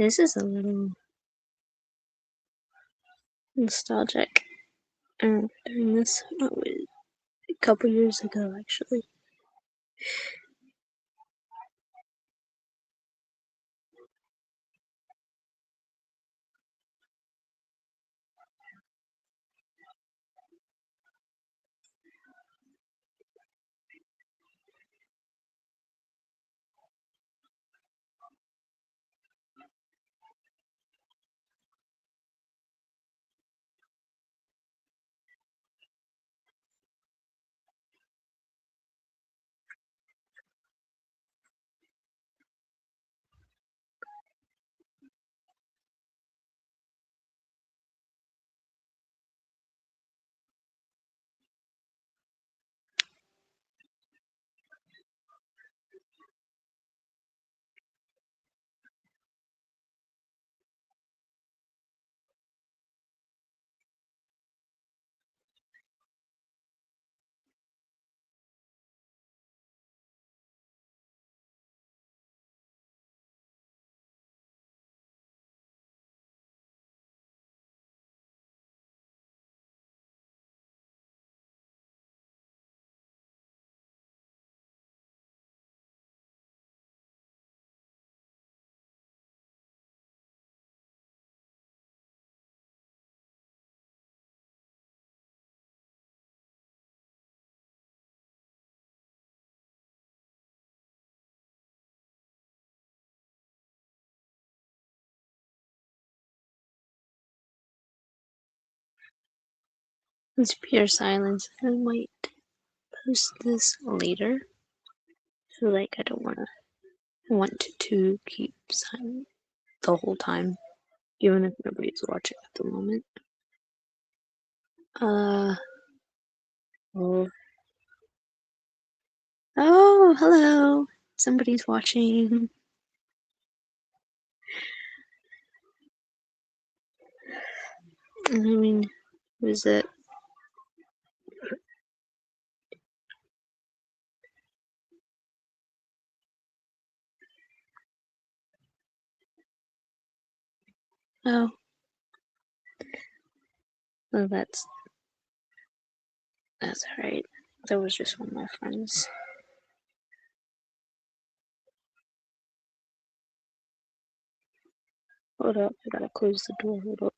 This is a little nostalgic. I remember doing this a couple years ago, actually. It's pure silence. I might post this later. So, like, I don't want to keep silent the whole time, even if nobody's watching at the moment. Well. Oh, hello. Somebody's watching. I mean, who is it? Oh. Oh, that's alright. That was just one of my friends. Hold up, I gotta close the door. Hold up.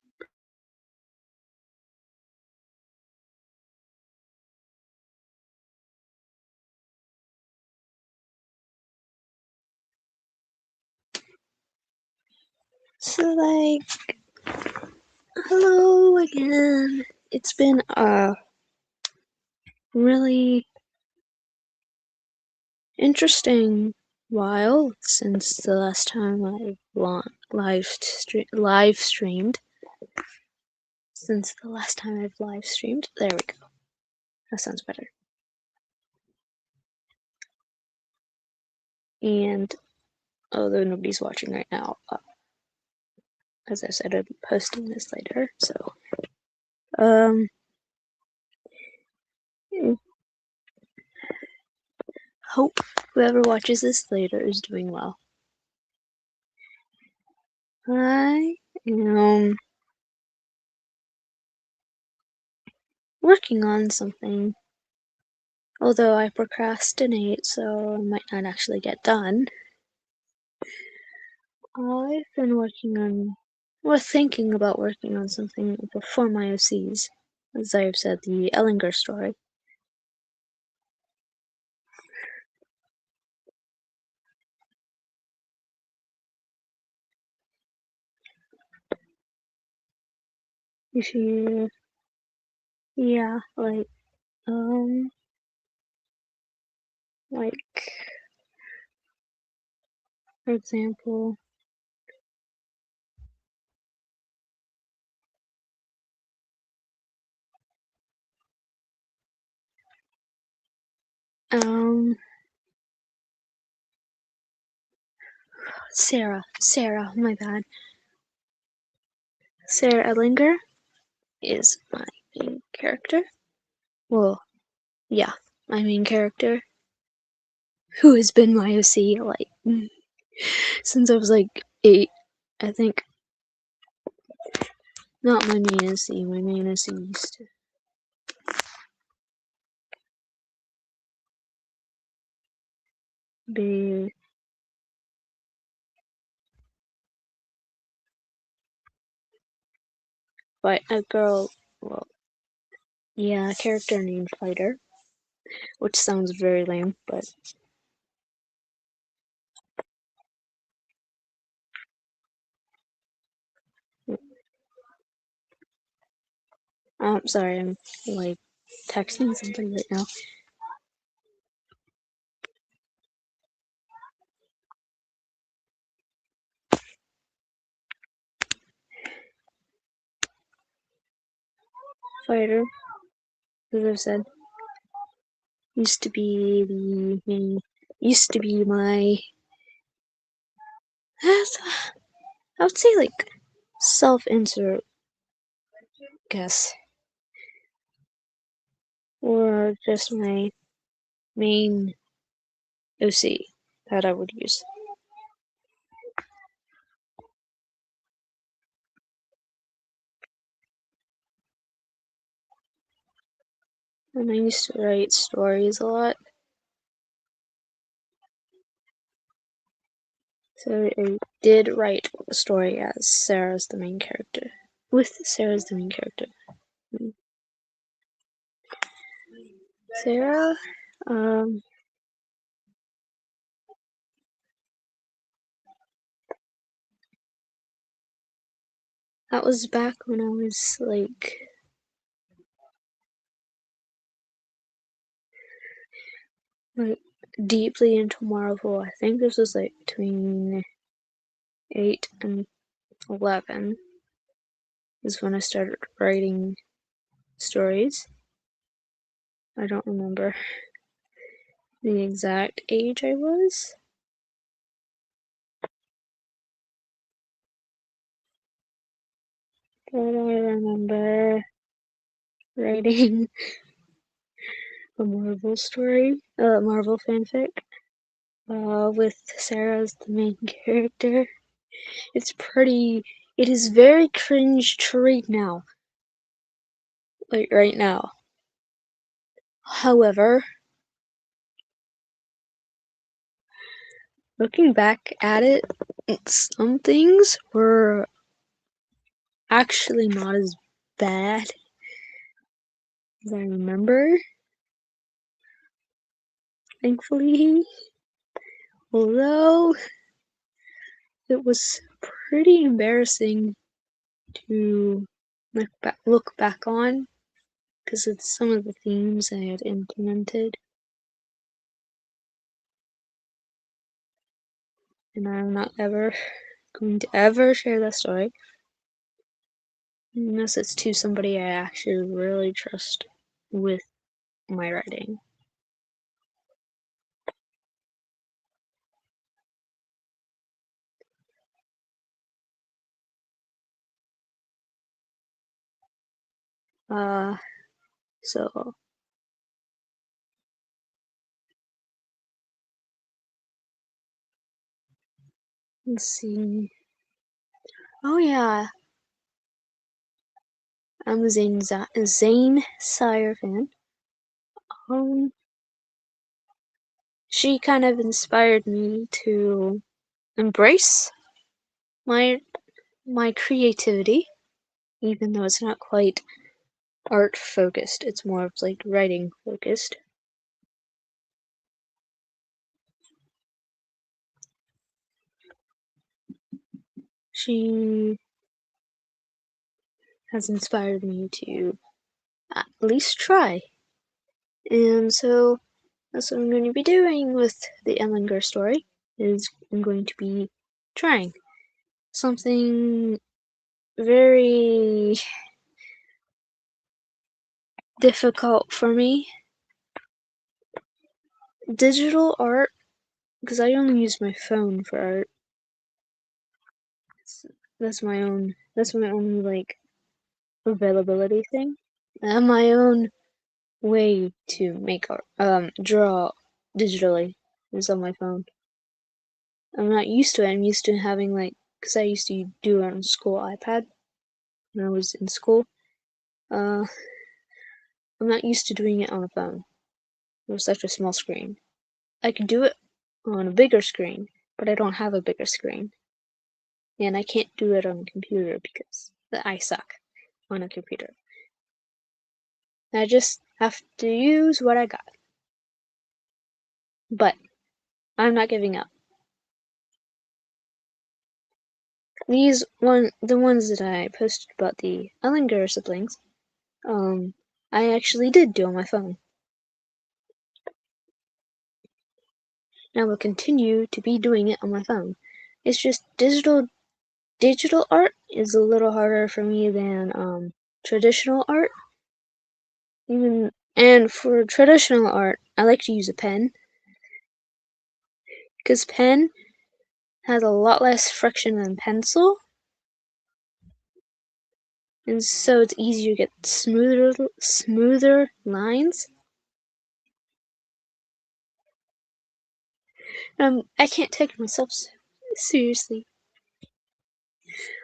So, like, hello again. It's been a really interesting while since the last time I've live streamed. Since the last time I've live streamed. There we go. That sounds better. And although nobody's watching right now, as I said, I'll be posting this later. So, hope whoever watches this later is doing well. I am working on something. Although I procrastinate, so it might not actually get done. I've been thinking about working on something before my OCs. As I've said, the Ellinger story. If you, yeah, like, for example, Sarah, my bad. Sarah Ellinger is my main character. Well, yeah, my main character, who has been my OC, like, since I was like 8, I think not my main SE. My main SE used to be by a girl. Well, yeah, a character named Fighter, which sounds very lame, but I'm sorry, I'm like texting somebody right now. Fighter, as I've said, used to be the main, used to be my, I would say like self-insert guess, or just my main OC that I would use. And I used to write stories a lot. So I did write a story as Sarah's the main character. With Sarah as the main character. Sarah, that was back when I was like deeply into Marvel. I think this was like between 8 and 11 is when I started writing stories. I don't remember the exact age I was. But I remember writing a Marvel story, Marvel fanfic, with Sarah as the main character. It is very cringe to read now. Like right now. However, looking back at it, some things were actually not as bad as I remember. Thankfully, although it was pretty embarrassing to look back on because of some of the themes I had implemented. And I'm not ever going to ever share that story unless it's to somebody I actually really trust with my writing. So let's see. Oh yeah, I'm a Zane Sire fan. She kind of inspired me to embrace my creativity, even though it's not quite art focused. It's more of like writing focused. She has inspired me to at least try. And so that's what I'm going to be doing with the Ellinger story, is I'm going to be trying something very difficult for me. Digital art, because I only use my phone for art. That's my only like availability thing. And my own way to make art, draw digitally is on my phone. I'm not used to it. I'm used to having like because I used to do it on school iPad when I was in school. I'm not used to doing it on a phone. It was such a small screen. I could do it on a bigger screen, but I don't have a bigger screen. And I can't do it on a computer because I suck on a computer. I just have to use what I got. But I'm not giving up. The ones that I posted about the Ellinger siblings, I actually did do on my phone. And I will continue to be doing it on my phone. It's just digital art is a little harder for me than traditional art. And for traditional art, I like to use a pen because pen has a lot less friction than pencil, and so it's easier to get smoother lines. I can't take myself seriously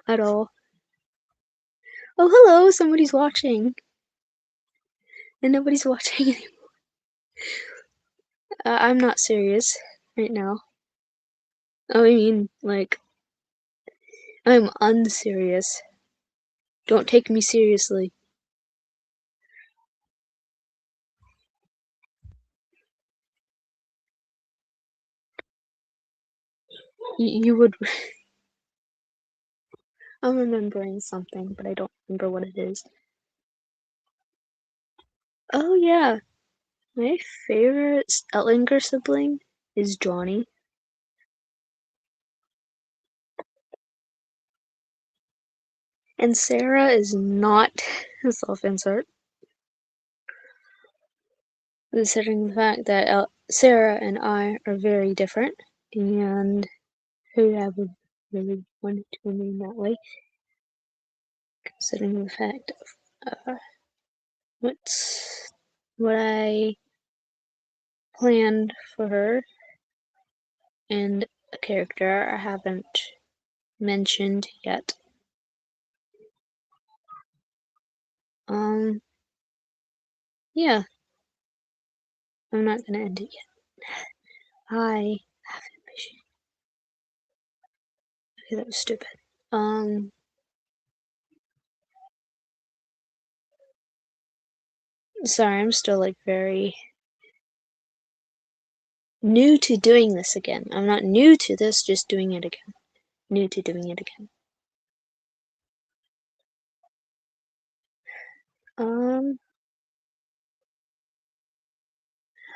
at all. Oh, hello, somebody's watching. And nobody's watching anymore. I'm not serious right now. I mean, like, I'm unserious. Don't take me seriously. You would. I'm remembering something, but I don't remember what it is. Oh, yeah. My favorite Ellinger sibling is Johnny. And Sarah is not a self-insert, considering the fact that Sarah and I are very different, and who I would really wanted to remain that way, considering the fact of what I planned for her and a character I haven't mentioned yet. Yeah, I'm not gonna end it yet. I have ambition. Okay, that was stupid. Sorry, I'm still like very new to doing this again. I'm not new to this, just doing it again. New to doing it again.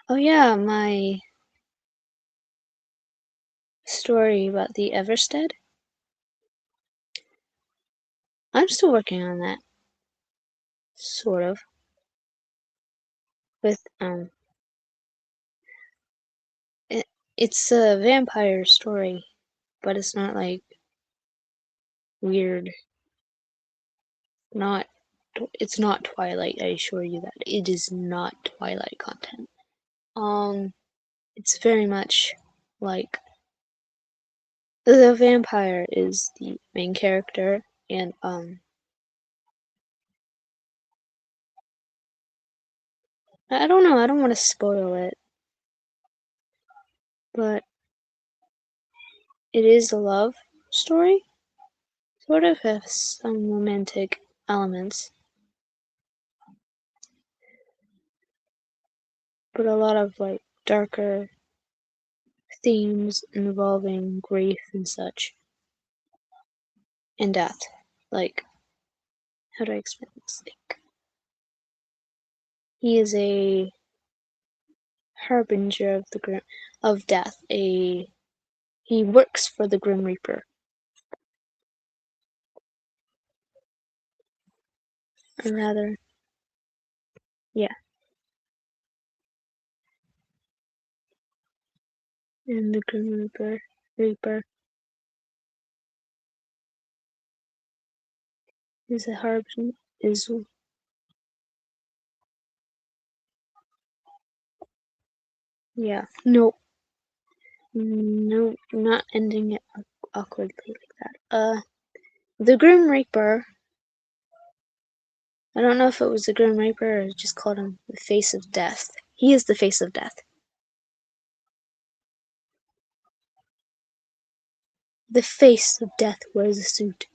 Oh yeah, my story about the Everstead. I'm still working on that. Sort of. With, it's a vampire story, but it's not like weird. It's not Twilight, I assure you that. It is not Twilight content. It's very much like the vampire is the main character, and I don't know, I don't want to spoil it, but it is a love story. Sort of has some romantic elements, but a lot of like darker themes involving grief and such, and death. Like, how do I explain this? Like, he is a harbinger of death. He works for the Grim Reaper, or rather, yeah. And the Grim Reaper is a harbinger. Is yeah. No, not ending it awkwardly like that. The Grim Reaper. I don't know if it was the Grim Reaper or just called him the Face of Death. He is the Face of Death. The Face of Death wears a suit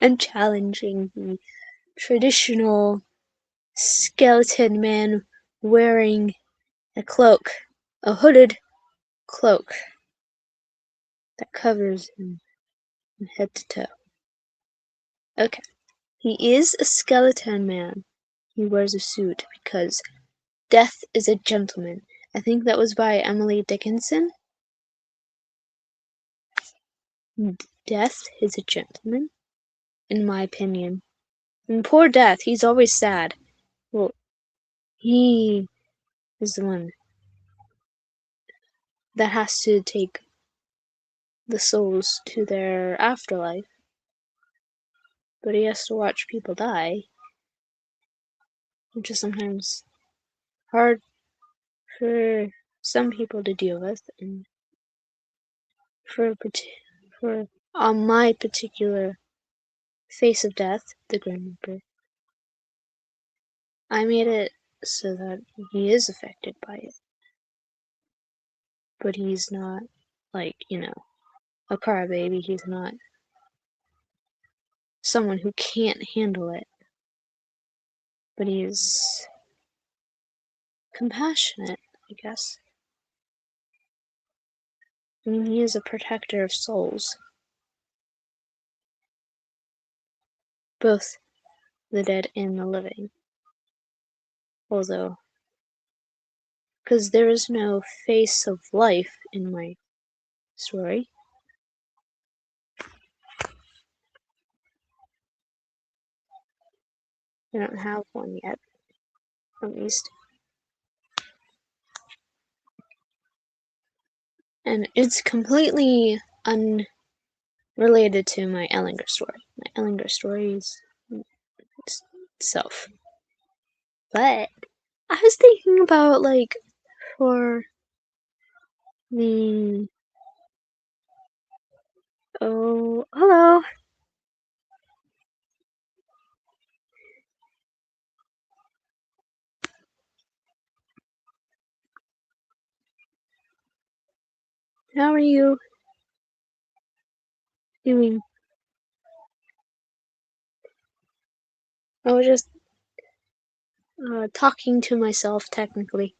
and challenging the traditional skeleton man wearing a cloak, a hooded cloak that covers him from head to toe. Okay, he is a skeleton man. He wears a suit because death is a gentleman. I think that was by Emily Dickinson. Death is a gentleman, in my opinion. And poor Death, he's always sad. Well, he is the one that has to take the souls to their afterlife. But he has to watch people die, which is sometimes hard for some people to deal with. And for on my particular Face of Death, the Grim Reaper, I made it so that he is affected by it. But he's not, like, a crybaby. He's not someone who can't handle it. But he's compassionate, I guess. I mean, he is a protector of souls. Both the dead and the living. Although, because there is no face of life in my story. I don't have one yet, at least. And it's completely unrelated to my Ellinger story. My Ellinger story is itself. But I was thinking about, like, for the... Oh, hello! How are you doing? I was just talking to myself, technically.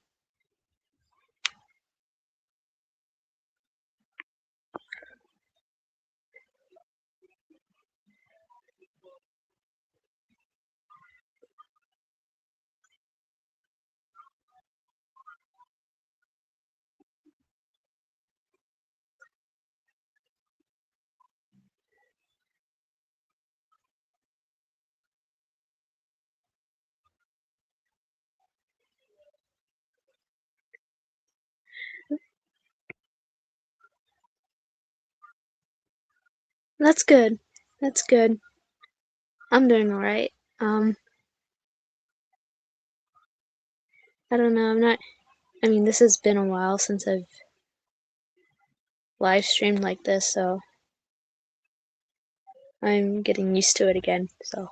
That's good. That's good. I'm doing alright. I don't know, I mean, this has been a while since I've live streamed like this, so I'm getting used to it again, so.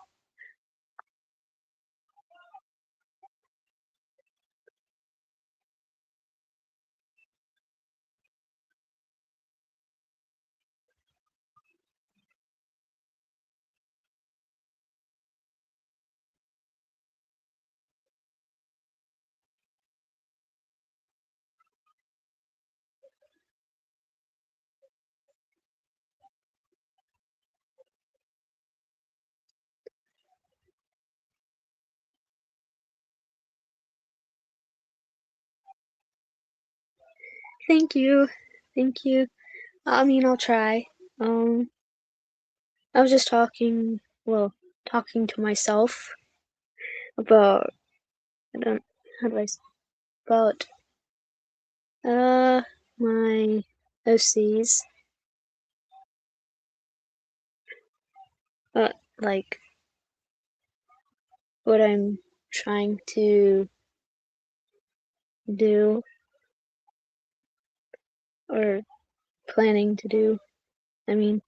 Thank you. Thank you. I mean, I'll try. I was just talking to myself about, I don't, how do I, about, my OCs. Like, what I'm trying to do, or planning to do. I mean,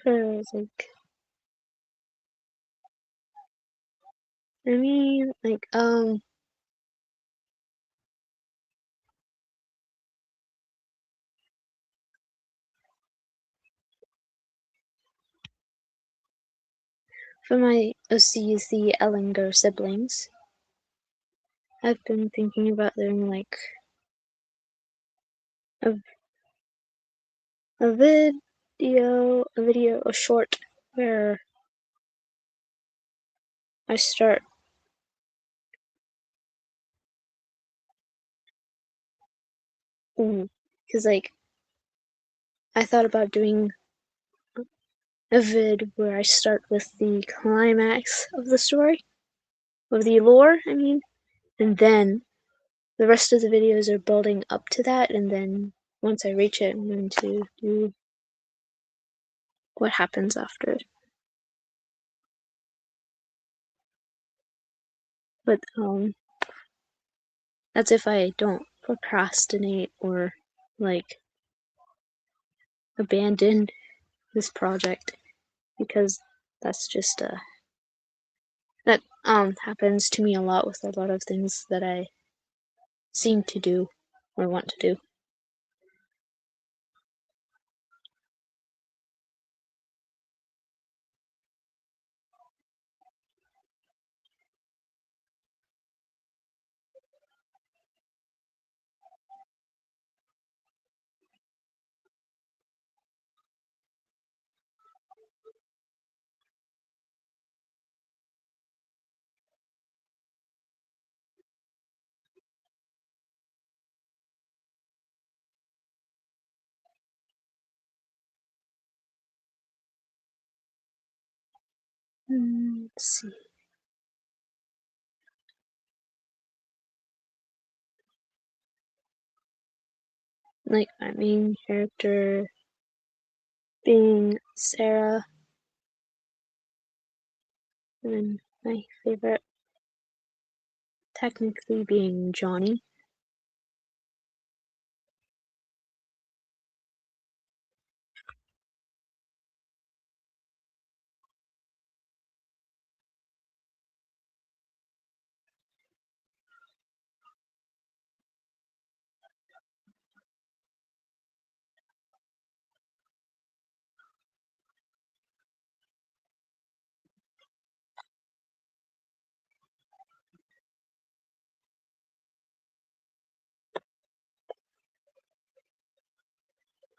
for like, I mean, like, for my OCs, the Ellinger siblings, I've been thinking about doing like a, a a short where I start, because like I thought about doing a vid where I start with the climax of the story, of the lore, I mean, and then the rest of the videos are building up to that, and then once I reach it, I'm going to do what happens after. But that's if I don't procrastinate or like abandon this project, because that's just that happens to me a lot with a lot of things that I seem to do or want to do. Let's see. Like my main character being Sarah, and then my favorite technically being Johnny.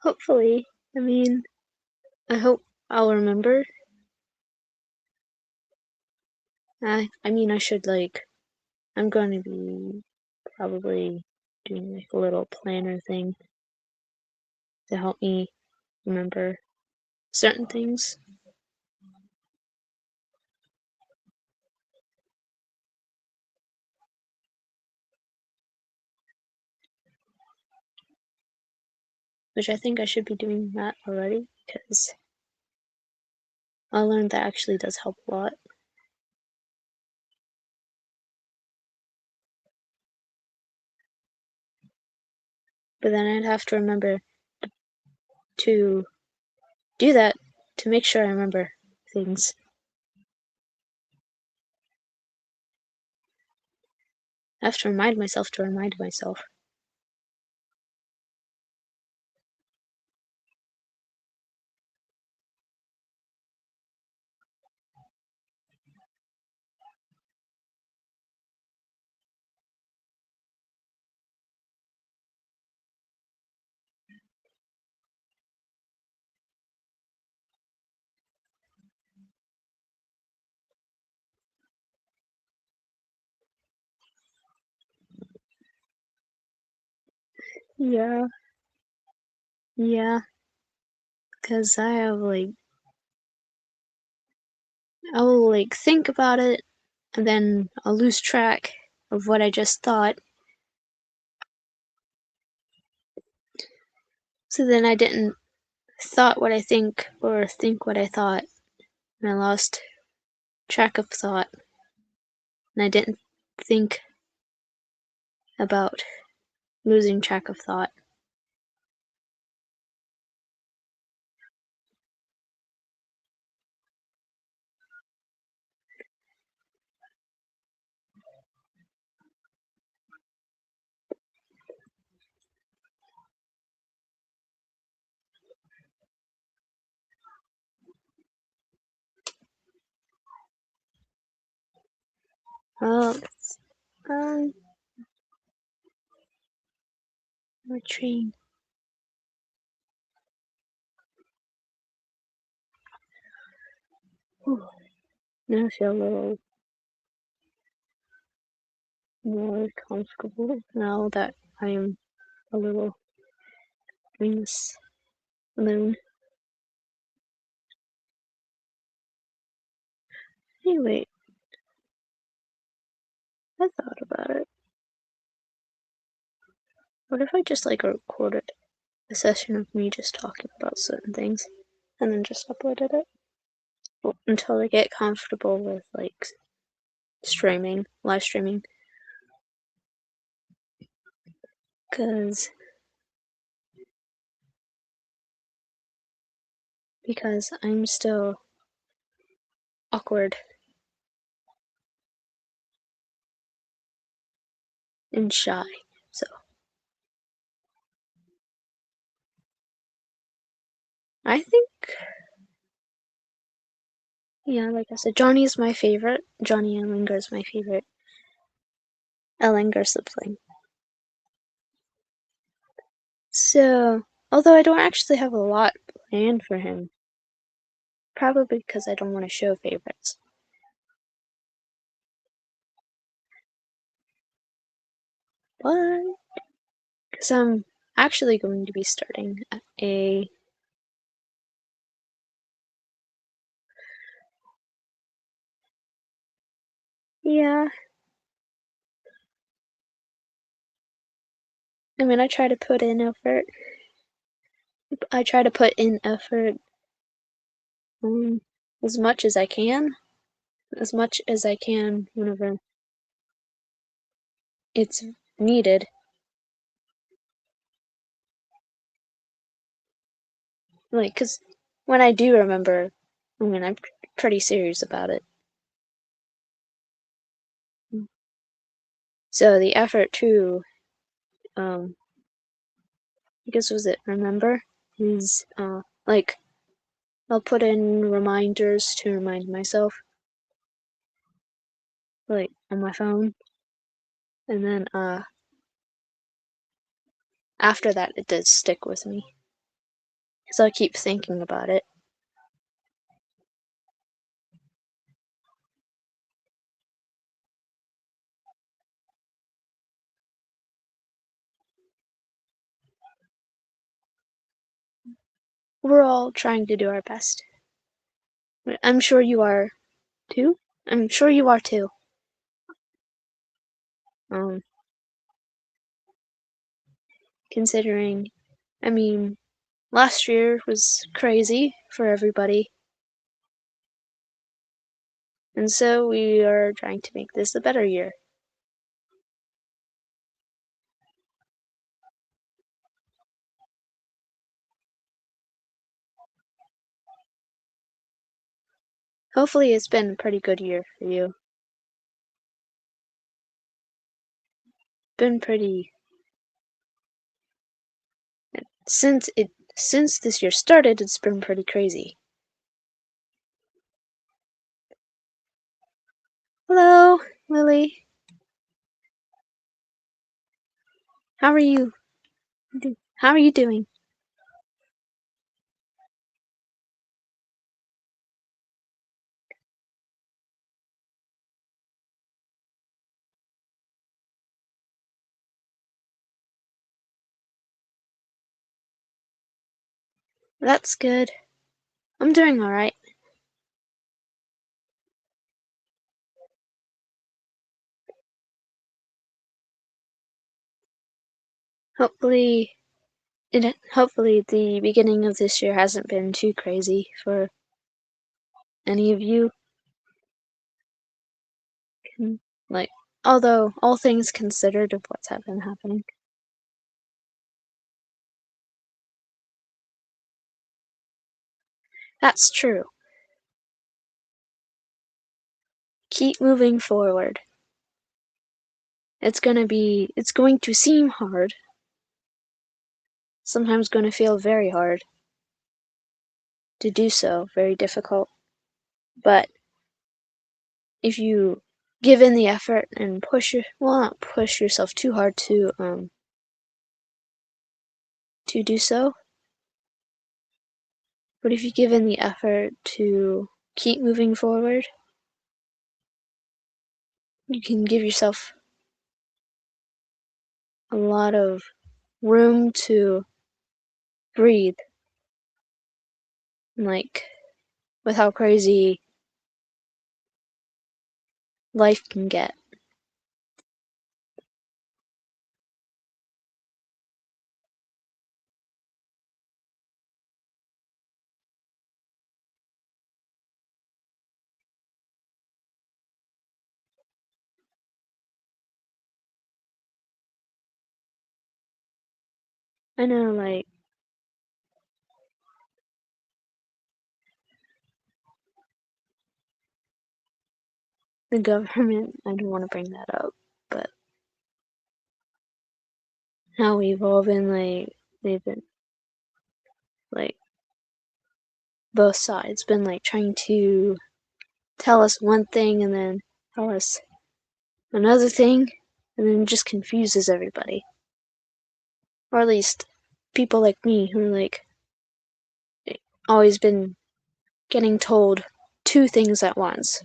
Hopefully, I mean, I hope I'll remember. I mean, I should like, I'm going to be probably doing like a little planner thing to help me remember certain things. Which I think I should be doing that already, because I learned that actually does help a lot. But then I'd have to remember to do that to make sure I remember things. I have to remind myself to remind myself. Yeah, yeah. Because I have I'll think about it and then I'll lose track of what I just thought. So then I didn't thought what I think or think what I thought, and I lost track of thought, and I didn't think about losing track of thought. Oh, um, my train. Whew. Now I feel a little more comfortable now that I am a little doing this alone. Anyway, I thought about it. What if I just recorded a session of me just talking about certain things and then just uploaded it? Well, until I get comfortable with live streaming. Because I'm still awkward and shy. So I think, yeah, like I said, Johnny is my favorite. Johnny Ellinger is my favorite Ellinger sibling. So, although I don't actually have a lot planned for him, probably because I don't want to show favorites. But, because I'm actually going to be starting yeah, I mean, I try to put in effort. I try to put in effort as much as I can. As much as I can whenever it's needed. Because when I do remember, I'm pretty serious about it. So the effort to, I guess was it remember, is I'll put in reminders to remind myself, on my phone, and then after that it does stick with me, because I keep thinking about it. We're all trying to do our best. I'm sure you are too. I'm sure you are too. Um, Considering, I mean, last year was crazy for everybody, and so we are trying to make this a better year. Hopefully it's been a pretty good year for you. Been pretty since this year started, it's been pretty crazy. Hello, Lily. How are you? How are you doing? That's good. I'm doing alright. Hopefully, hopefully the beginning of this year hasn't been too crazy for any of you. Like, although all things considered of what's been happening. That's true. Keep moving forward. It's going to seem hard. Sometimes going to feel very hard to do so, very difficult. But if you give in the effort and not push yourself too hard to do so, but if you give in the effort to keep moving forward, you can give yourself a lot of room to breathe. Like, with how crazy life can get. I know, like, the government, I don't want to bring that up, but how we've all been, like, they've been, like, both sides been, like, trying to tell us one thing and then tell us another thing, and then it just confuses everybody. Or at least people like me who are, like, always been getting told two things at once.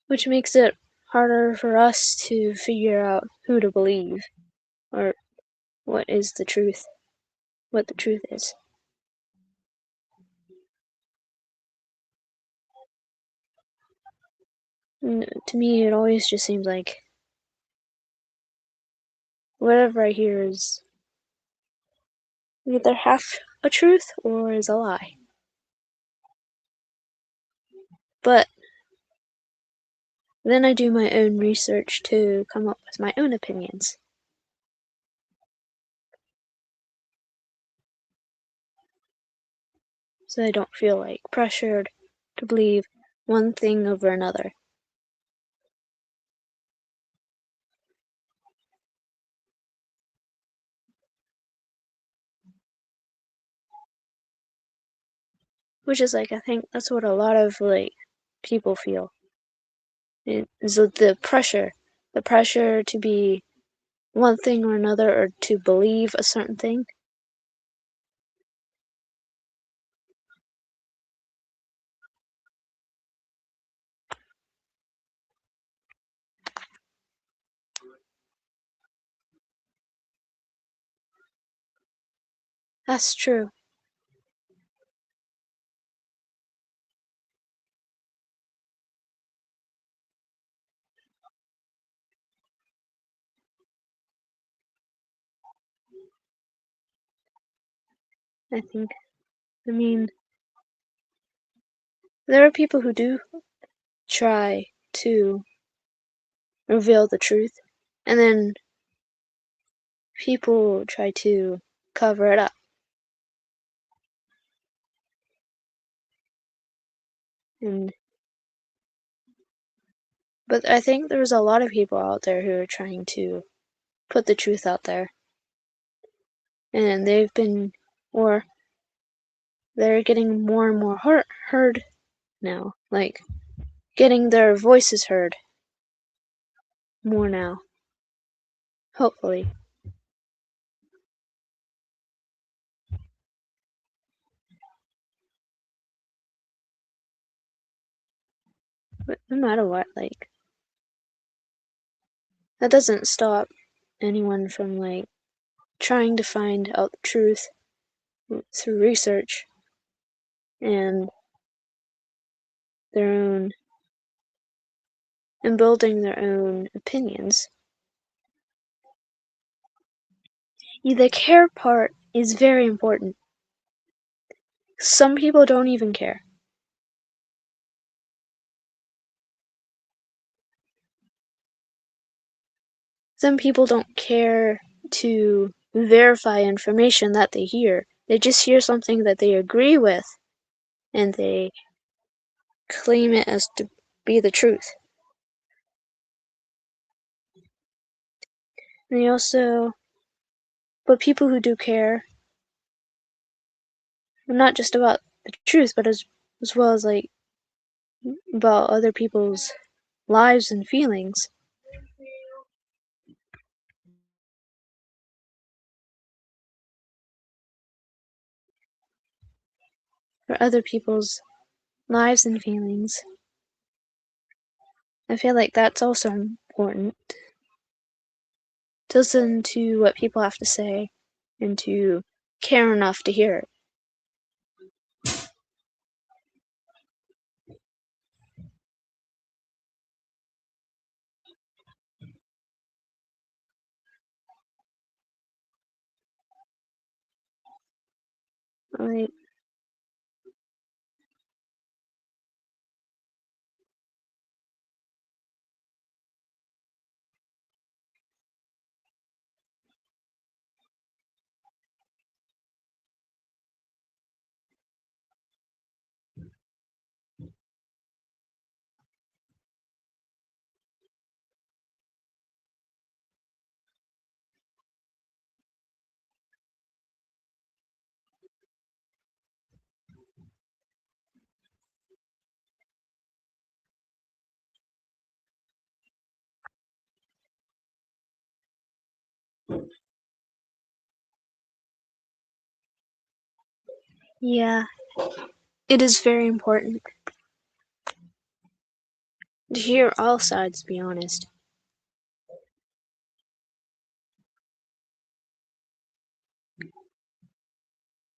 Which makes it harder for us to figure out who to believe, or what is the truth, what the truth is. And to me, it always just seems like whatever I hear is either half a truth or is a lie. But then I do my own research to come up with my own opinions. So I don't feel like pressured to believe one thing over another. Which is like, I think that's what a lot of like people feel. Is the pressure to be one thing or another or to believe a certain thing. That's true. I think. I mean, there are people who do try to reveal the truth, and then people try to cover it up. And but I think there's a lot of people out there who are trying to put the truth out there, and or they're getting more and more heard now, like getting their voices heard more now. Hopefully, but no matter what, like that doesn't stop anyone from like trying to find out the truth through research and their own and building their own opinions. The care part is very important. Some people don't even care. Some people don't care to verify information that they hear. They just hear something that they agree with and they claim it as to be the truth. And they also, but people who do care, not just about the truth, but as well as like about other people's lives and feelings. For other people's lives and feelings. I feel like that's also important. To listen to what people have to say and to care enough to hear it. Like, yeah, it is very important to hear all sides, to be honest.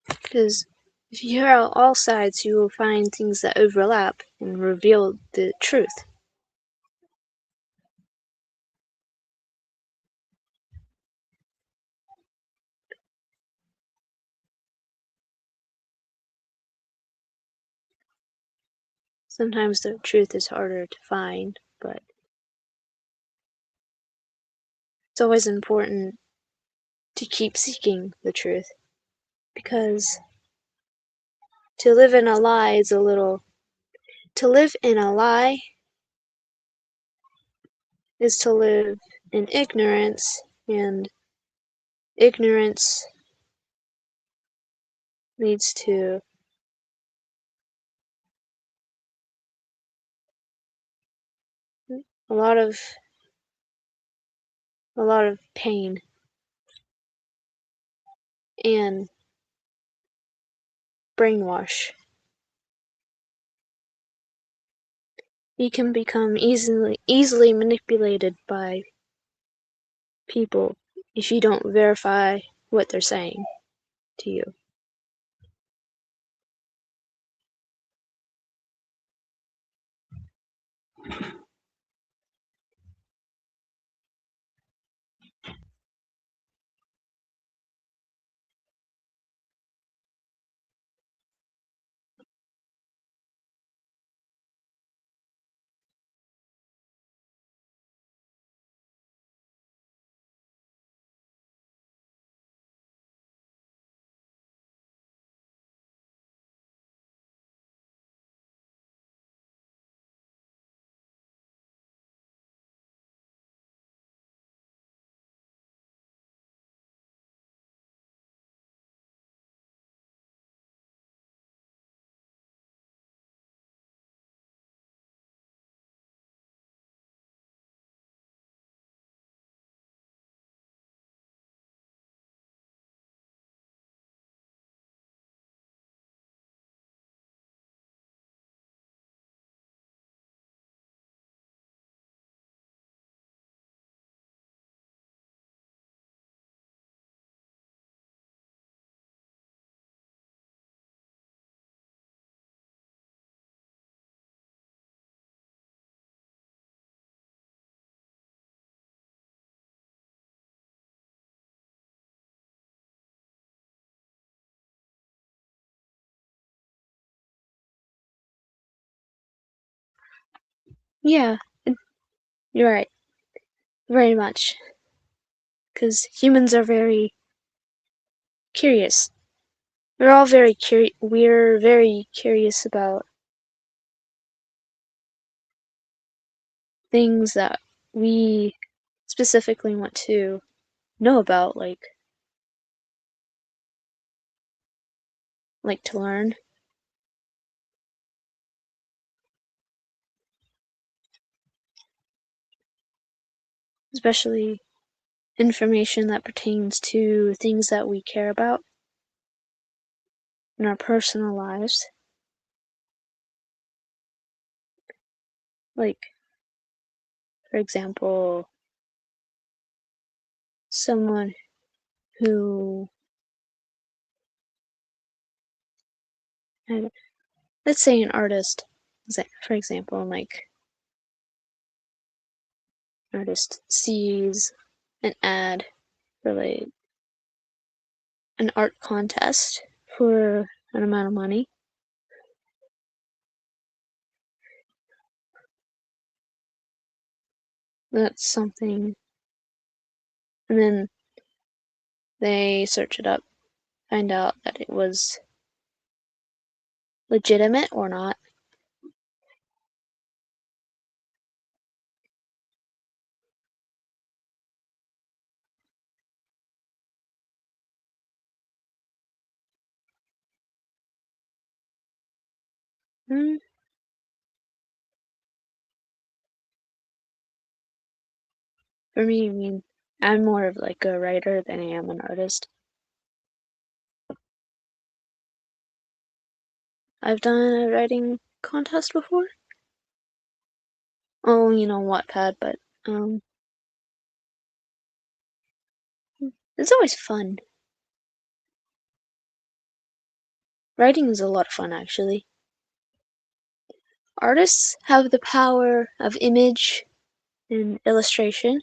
Because if you hear out all sides, you will find things that overlap and reveal the truth. Sometimes the truth is harder to find, but it's always important to keep seeking the truth. Because to live in a lie is a little. To live in a lie is to live in ignorance, and ignorance leads to a lot of pain and brainwash. You can become easily manipulated by people if you don't verify what they're saying to you. Yeah, you're right. Very much. Because humans are very curious. We're very curious about things that we specifically want to know about, like to learn, especially information that pertains to things that we care about in our personal lives. Like, for example, someone who, let's say an artist, for example, like, an artist sees an ad for like an art contest for an amount of money. That's something, and then they search it up, find out that it was legitimate or not. Mm, for me, I mean, I'm more of like a writer than I am an artist. I've done a writing contest before. Oh, Wattpad, but um, it's always fun. Writing is a lot of fun, actually. Artists have the power of image and illustration.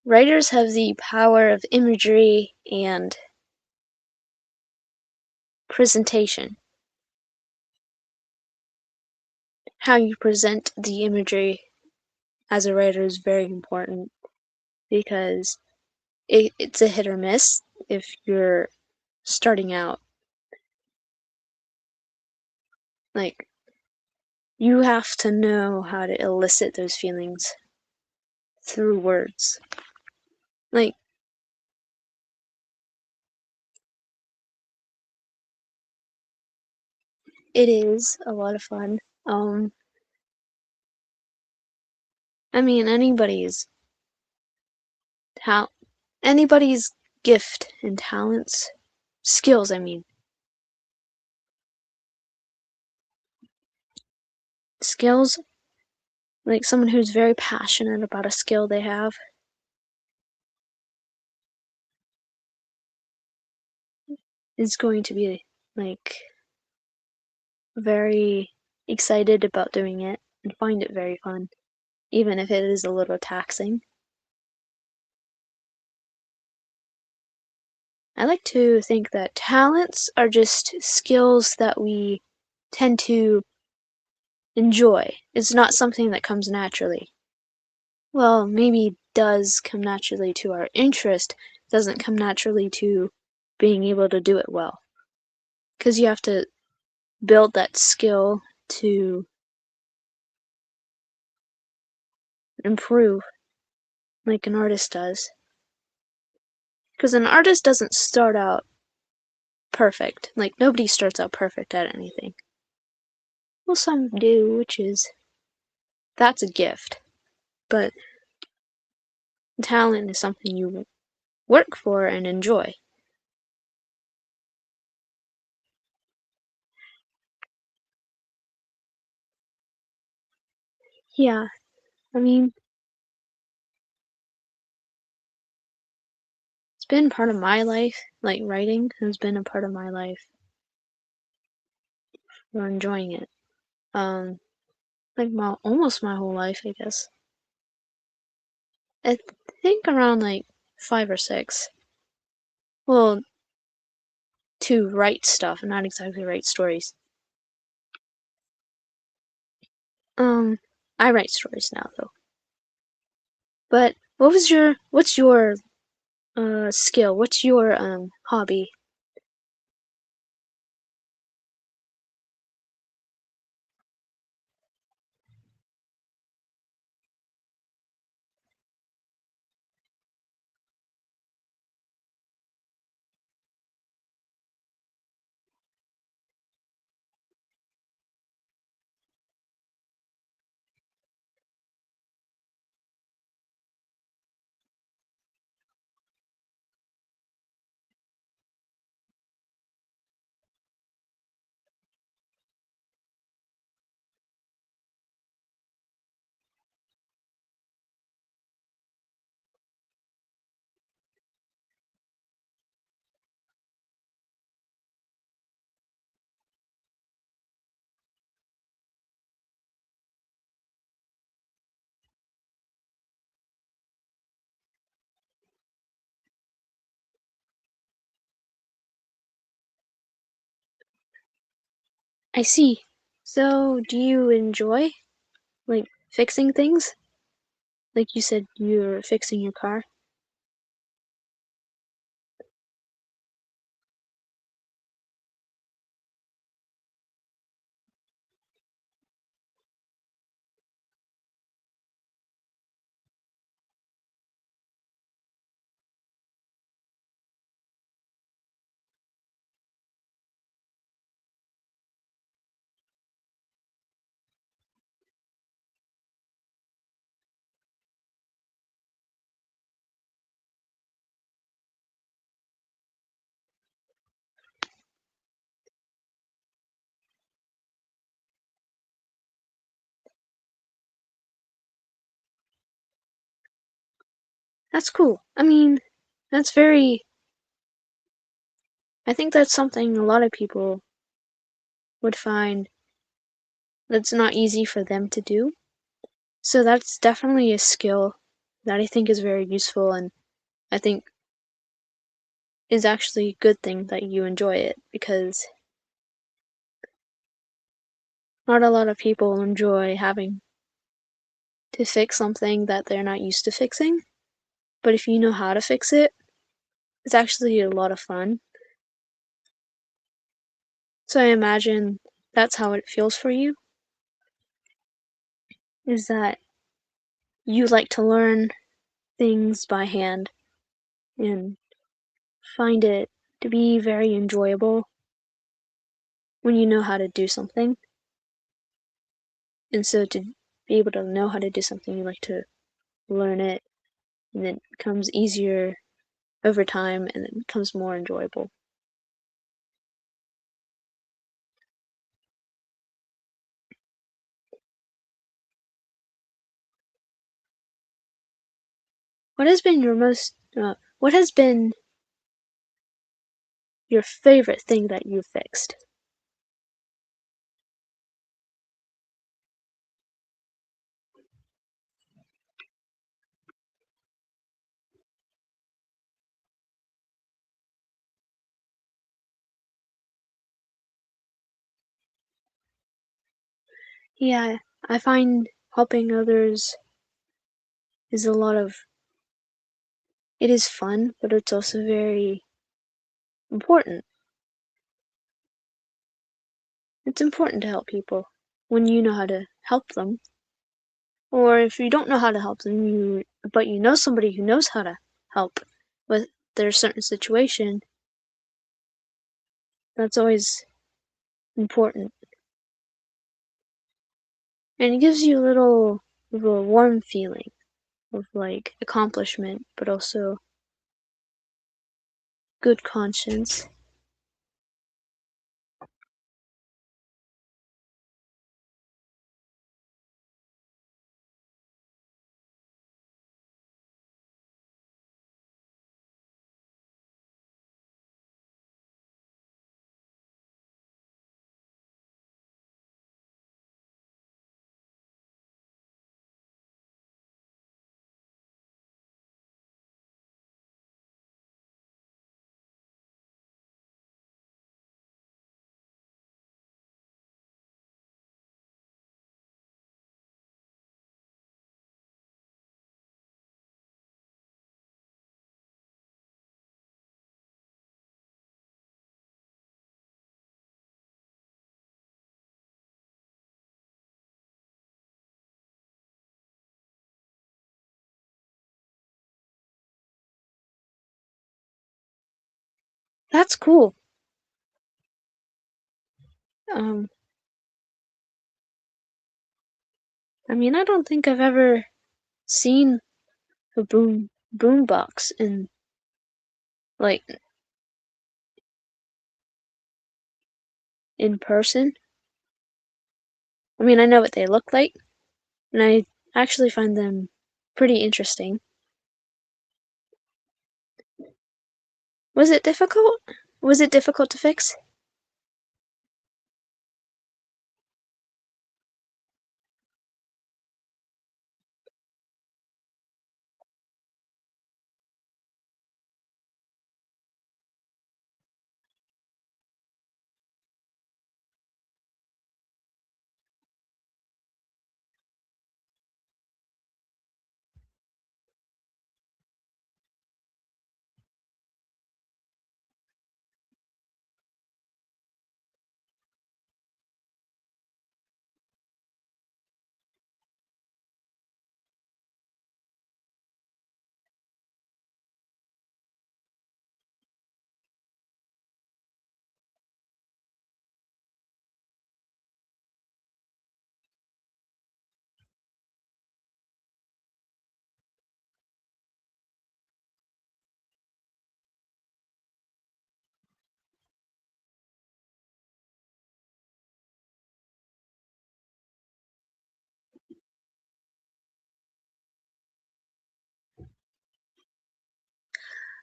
Writers have the power of imagery and presentation. How you present the imagery as a writer is very important because it's a hit or miss if you're starting out. Like, you have to know how to elicit those feelings through words. Like, it is a lot of fun. I mean, ta- anybody's gift and talents, skills, I mean. Skills, like someone who's very passionate about a skill they have, is going to be like very excited about doing it and find it very fun, even if it is a little taxing. I like to think that talents are just skills that we tend to enjoy. It's not something that comes naturally. Well, maybe does come naturally to our interest, doesn't come naturally to being able to do it well. Because you have to build that skill to improve, like an artist does. Because an artist doesn't start out perfect. Like, nobody starts out perfect at anything. Well, some do, that's a gift. But talent is something you work for and enjoy. Yeah, I mean, it's been part of my life. Like, writing has been a part of my life. We're enjoying it. Um, like almost my whole life, I guess. I think around like 5 or 6. Well, to write stuff, not exactly write stories. I write stories now though. But what's your skill? What's your hobby? I see. So, do you enjoy like fixing things? Like you said you're fixing your car? That's cool. I mean, that's very I think that's something a lot of people would find that's not easy for them to do. So that's definitely a skill that I think is very useful and I think is actually a good thing that you enjoy it because not a lot of people enjoy having to fix something that they're not used to fixing. But if you know how to fix it, it's actually a lot of fun. So I imagine that's how it feels for you, is that you like to learn things by hand and find it to be very enjoyable when you know how to do something. And so to be able to know how to do something, you like to learn it, and it becomes easier over time and it becomes more enjoyable. What has been your favorite thing that you fixed? Yeah, I find helping others is a lot of, it is fun, but it's also very important. It's important to help people when you know how to help them. Or if you don't know how to help them, but you know somebody who knows how to help with their certain situation, that's always important. And it gives you a little of a warm feeling of like accomplishment, but also good conscience. That's cool. Um, I mean, I don't think I've ever seen a boombox like in person. I mean, I know what they look like, and I actually find them pretty interesting. Was it difficult? Was it difficult to fix?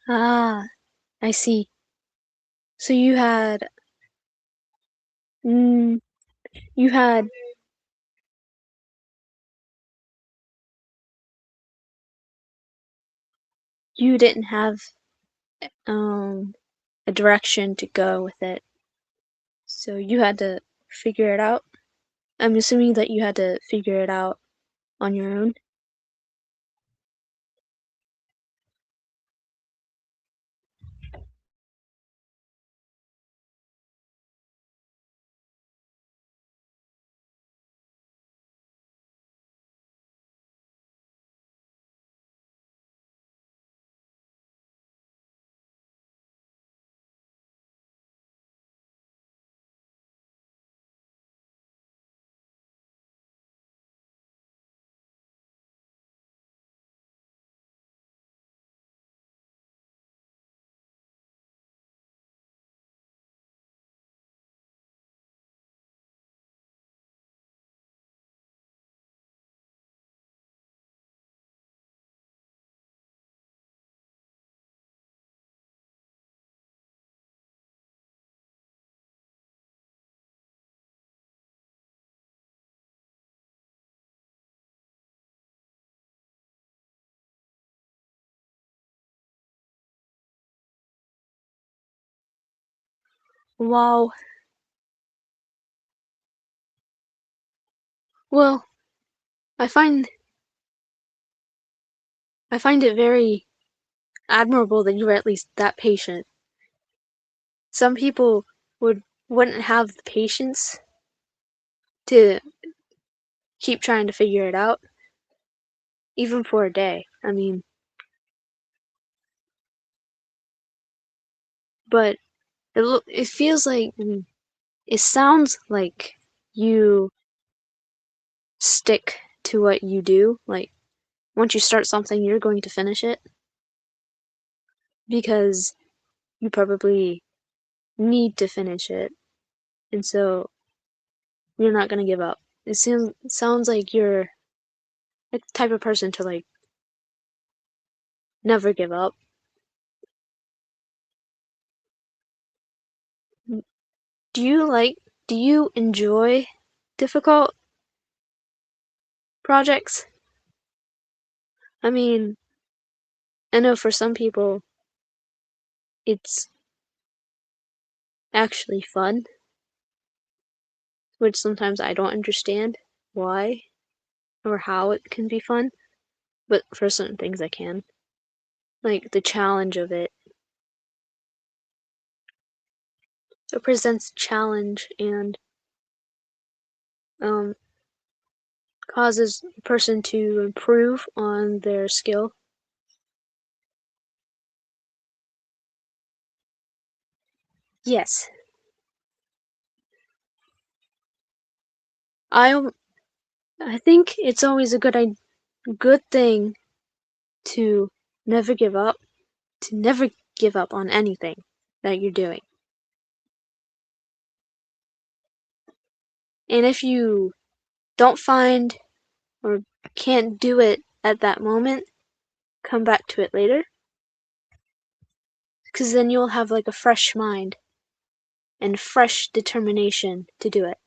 Ah, I see. So mm, you had, you didn't have um a direction to go with it. So you had to figure it out. I'm assuming that you had to figure it out on your own. Wow. Well, I find I find it very admirable that you were at least that patient. Some people wouldn't have the patience to keep trying to figure it out, even for a day. I mean, but it feels like, I mean, it sounds like you stick to what you do. Like once you start something, you're going to finish it because you probably need to finish it, and so you're not gonna give up. It sounds like you're the type of person to like never give up. Do you like do you enjoy difficult projects? I mean, I know for some people it's actually fun, which sometimes I don't understand why or how it can be fun, but for certain things I can. Like the challenge of it. It presents challenge and um, causes a person to improve on their skill. Yes. I I think it's always a good thing to never give up, to never give up on anything that you're doing. And if you don't find or can't do it at that moment, come back to it later, because then you'll have like a fresh mind and fresh determination to do it.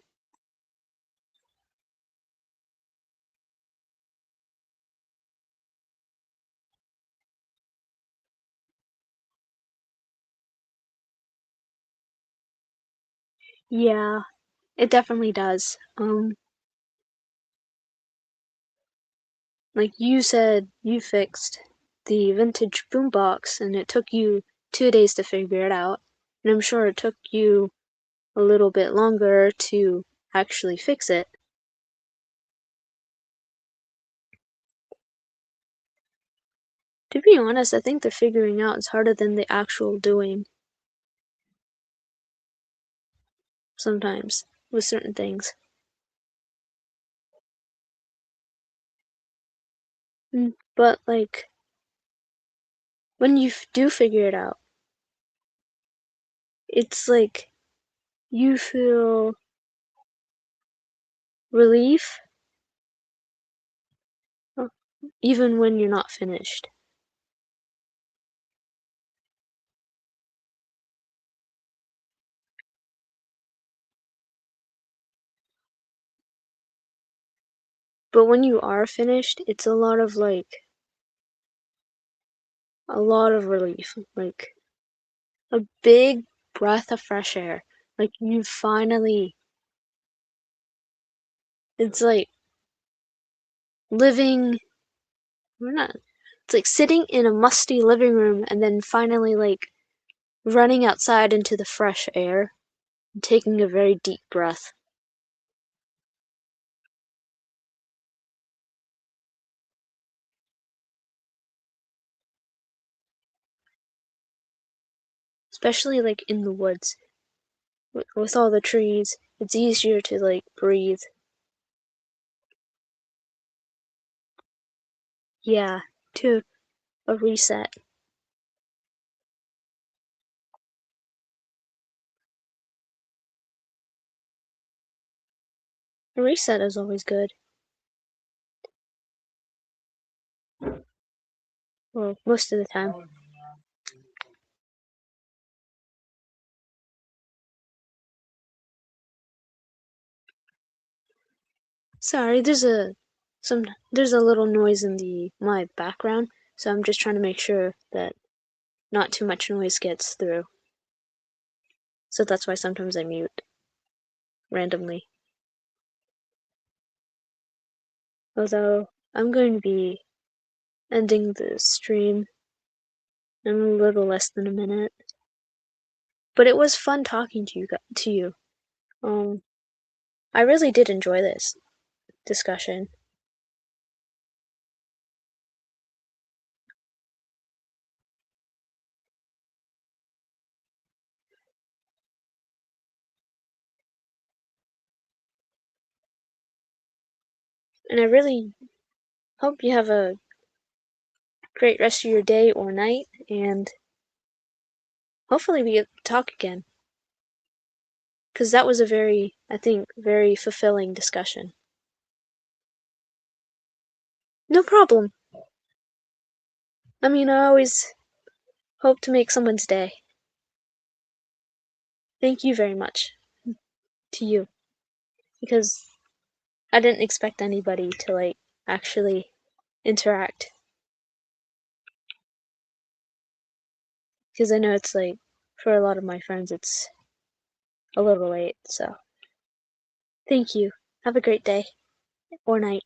Yeah, it definitely does. Like you said, you fixed the vintage boombox and it took you 2 days to figure it out. And I'm sure it took you a little bit longer to actually fix it. To be honest, I think the figuring out is harder than the actual doing sometimes with certain things. But like when you do figure it out, it's like you feel relief uh, even when you're not finished. But when you are finished, it's a lot of relief, like a big breath of fresh air. Like you finally, it's like living, we're not, it's like sitting in a musty living room and then finally like running outside into the fresh air and taking a very deep breath. Especially like in the woods with all the trees, it's easier to like breathe. Yeah, to a reset. A reset is always good. Well, most of the time. Sorry, there's a little noise in the my background, so I'm just trying to make sure that not too much noise gets through. So that's why sometimes I mute randomly. Although I'm going to be ending the stream in a little less than a minute. But it was fun talking to you. Um, I really did enjoy this discussion. And I really hope you have a great rest of your day or night, and hopefully we get to talk again. Because that was a very, I think, very fulfilling discussion. No problem. I mean, I always hope to make someone's day. Thank you very much to you. Because I didn't expect anybody to, like, actually interact. Because I know it's, like, for a lot of my friends, it's a little late, so. Thank you. Have a great day or night.